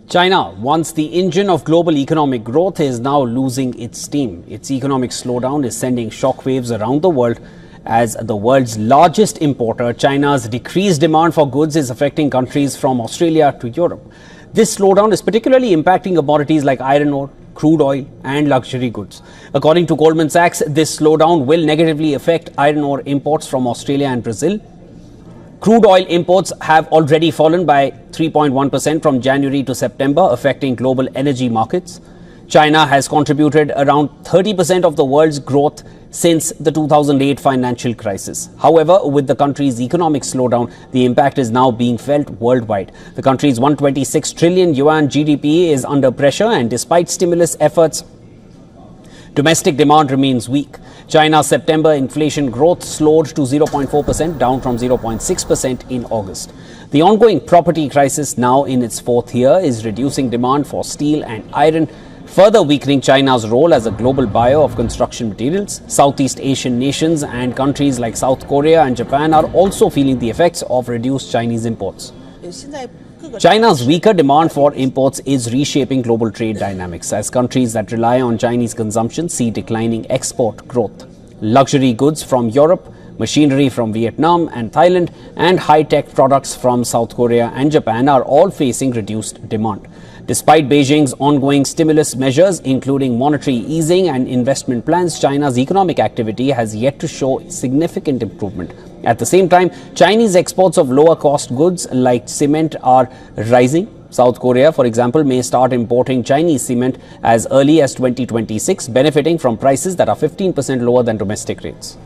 China, once the engine of global economic growth, is now losing its steam. Its economic slowdown is sending shockwaves around the world. As the world's largest importer, China's decreased demand for goods is affecting countries from Australia to Europe. This slowdown is particularly impacting commodities like iron ore, crude oil and luxury goods. According to Goldman Sachs, this slowdown will negatively affect iron ore imports from Australia and Brazil. Crude oil imports have already fallen by 3.1% from January to September, affecting global energy markets. China has contributed around 30% of the world's growth since the 2008 financial crisis. However, with the country's economic slowdown, the impact is now being felt worldwide. The country's 126 trillion yuan GDP is under pressure, and despite stimulus efforts, domestic demand remains weak. China's September inflation growth slowed to 0.4%, down from 0.6% in August. The ongoing property crisis, now in its fourth year, is reducing demand for steel and iron, further weakening China's role as a global buyer of construction materials. Southeast Asian nations and countries like South Korea and Japan are also feeling the effects of reduced Chinese imports. China's weaker demand for imports is reshaping global trade dynamics as countries that rely on Chinese consumption see declining export growth. Luxury goods from Europe, machinery from Vietnam and Thailand, and high-tech products from South Korea and Japan are all facing reduced demand. Despite Beijing's ongoing stimulus measures, including monetary easing and investment plans, China's economic activity has yet to show significant improvement. At the same time, Chinese exports of lower-cost goods like cement are rising. South Korea, for example, may start importing Chinese cement as early as 2026, benefiting from prices that are 15% lower than domestic rates.